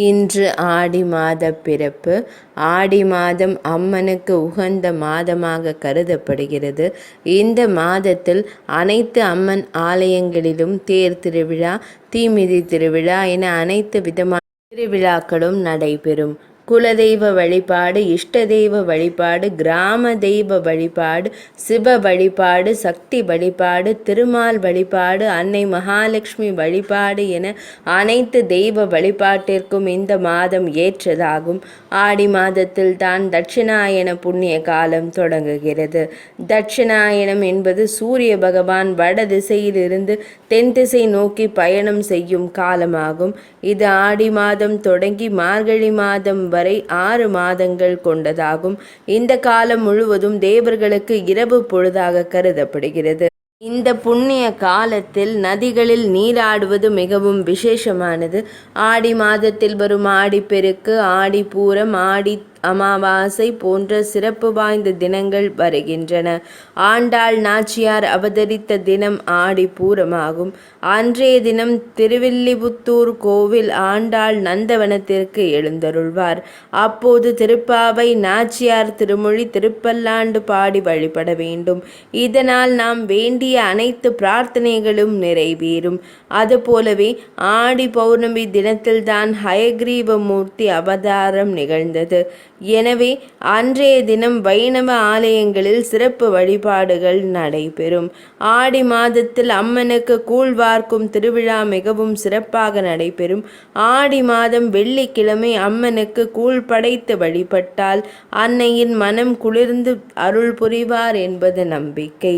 இன்று ஆடி மாத பிறப்பு. ஆடி மாதம் அம்மனுக்கு உகந்த மாதமாக கருதப்படுகிறது. இந்த மாதத்தில் அனைத்து அம்மன் ஆலயங்களிலும் தேர் திருவிழா, தீமிதி திருவிழா என அனைத்து விதமான திருவிழாக்களும் நடைபெறும். குலதெய்வ வழிபாடு, இஷ்ட தெய்வ வழிபாடு, கிராம தெய்வ வழிபாடு, சிவ வழிபாடு, சக்தி வழிபாடு, திருமால் வழிபாடு, அன்னை மகாலட்சுமி வழிபாடு என அனைத்து தெய்வ வழிபாட்டிற்கும் இந்த மாதம் ஏற்றதாகும். ஆடி மாதத்தில் தான் தட்சிணாயன புண்ணிய காலம் தொடங்குகிறது. தட்சிணாயனம் என்பது சூரிய பகவான் வட திசையிலிருந்து தென் திசை நோக்கி பயணம் செய்யும் காலமாகும். இது ஆடி மாதம் தொடங்கி மார்கழி மாதம் வரை 6 மாதங்கள் கொண்டதாகும். இந்த காலம் முழுவதும் தேவர்களுக்கு இரவு பொழுதாக கருதப்படுகிறது. இந்த புண்ணிய காலத்தில் நதிகளில் நீராடுவது மிகவும் விசேஷமானது. ஆடி மாதத்தில் வரும் ஆடிப்பெருக்கு, ஆடிப்பூரம், ஆடி அமாவாசை போன்ற சிறப்பு வாய்ந்த தினங்கள் வருகின்றன. ஆண்டாள் நாச்சியார் அவதரித்த தினம் ஆடி பூரமாகும். அன்றைய தினம் திருவில்லிபுத்தூர் கோவில் ஆண்டாள் நந்தவனத்திற்கு எழுந்தருள்வார். அப்போது திருப்பாவை, நாச்சியார் திருமொழி, திருப்பல்லாண்டு பாடி வழிபட வேண்டும். இதனால் நாம் வேண்டிய அனைத்து பிரார்த்தனைகளும் நிறைவேறும். அதுபோலவே ஆடி பௌர்ணமி தினத்தில்தான் ஹயக்ரீவமூர்த்தி அவதாரம் நிகழ்ந்தது. எனவே அன்றைய தினம் வைணவ ஆலயங்களில் சிறப்பு வழிபாடுகள் நடைபெறும். ஆடி மாதத்தில் அம்மனுக்கு கூழ் வார்க்கும் திருவிழா மிகவும் சிறப்பாக நடைபெறும். ஆடி மாதம் வெள்ளிக்கிழமை அம்மனுக்கு கூழ் படைத்து வழிபட்டால் அன்னையின் மனம் குளிர்ந்து அருள் புரிவார் என்பது நம்பிக்கை.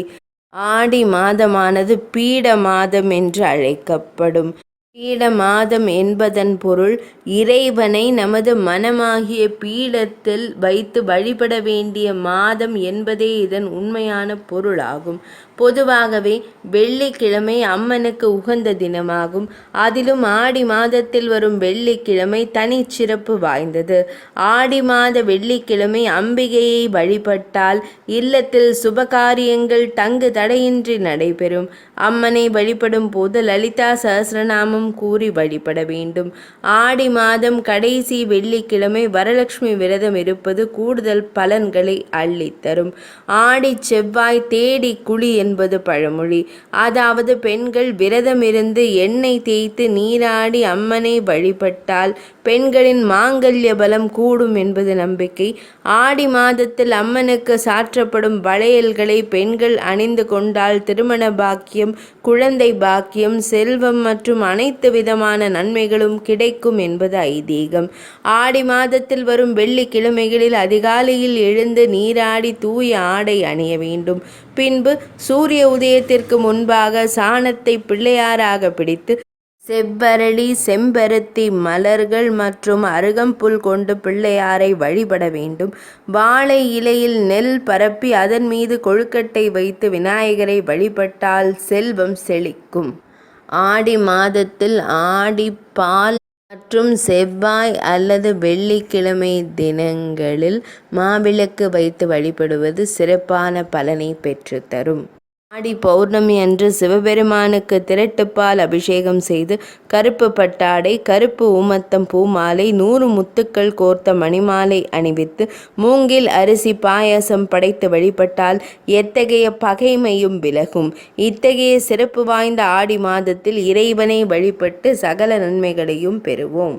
ஆடி மாதமானது பீட மாதம் என்று அழைக்கப்படும். பீட மாதம் என்பதன் பொருள் இறைவனை நமது மனமாகிய பீடத்தில் வைத்து வழிபட வேண்டிய மாதம் என்பதே இதன் உண்மையான பொருளாகும். பொதுவாகவே வெள்ளிக்கிழமை அம்மனுக்கு உகந்த தினமாகும். அதிலும் ஆடி மாதத்தில் வரும் வெள்ளிக்கிழமை தனிச்சிறப்பு வாய்ந்தது. ஆடி மாத வெள்ளிக்கிழமை அம்பிகையை வழிபட்டால் இல்லத்தில் சுபகாரியங்கள் தங்கு தடையின்றி நடைபெறும். அம்மனை வழிபடும் போது லலிதா சஹஸ்ரநாமம் கூறி வழிபட வேண்டும். ஆடி மாதம் கடைசி வெள்ளிக்கிழமை வரலட்சுமி விரதம் இருப்பது கூடுதல் பலன்களை அள்ளித்தரும். ஆடி செவ்வாய் தேடி குழி என்பது பழமொழி. அதாவது பெண்கள் விரதம் இருந்து எண்ணெய் தேய்த்து நீராடி அம்மனை வழிபட்டால் பெண்களின் மாங்கல்ய பலம் கூடும் என்பது நம்பிக்கை. ஆடி மாதத்தில் அம்மனுக்கு சாற்றப்படும் வளையல்களை பெண்கள் அணிந்து கொண்டால் திருமண பாக்கியம், குழந்தை பாக்கியம், செல்வம் மற்றும் அனைத்து விதமான நன்மைகளும் கிடைக்கும் என்பது ஐதீகம். ஆடி மாதத்தில் வரும் வெள்ளிக்கிழமைகளில் அதிகாலையில் எழுந்து நீராடி தூய ஆடை அணிய வேண்டும். பின்பு சூரிய உதயத்திற்கு முன்பாக சாணத்தை பிள்ளையாராக பிடித்து செவ்வரளி, செம்பருத்தி மலர்கள் மற்றும் அருகம்புல் கொண்டு பிள்ளையாரை வழிபட வேண்டும். வாழை இலையில் நெல் பரப்பி அதன் மீது கொழுக்கட்டை வைத்து விநாயகரை வழிபட்டால் செல்வம் செழிக்கும். ஆடி மாதத்தில் ஆடிப்பால் மற்றும் செவ்வாய் அல்லது வெள்ளிக்கிழமை தினங்களில் மாவிளக்கு வைத்து வழிபடுவது சிறப்பான பலனை பெற்றுத்தரும். ஆடி பௌர்ணமி அன்று சிவபெருமானுக்கு திரட்டுப்பால் அபிஷேகம் செய்து கருப்பு பட்டாடை, கருப்பு ஊமத்தம் பூமாலை, 100 முத்துக்கள் கோர்த்த மணிமாலை அணிவித்து மூங்கில் அரிசி பாயாசம் படைத்து வழிபட்டால் எத்தகைய பகைமையும் விலகும். இத்தகைய சிறப்பு வாய்ந்த ஆடி மாதத்தில் இறைவனை வழிபட்டு சகல நன்மைகளையும் பெறுவோம்.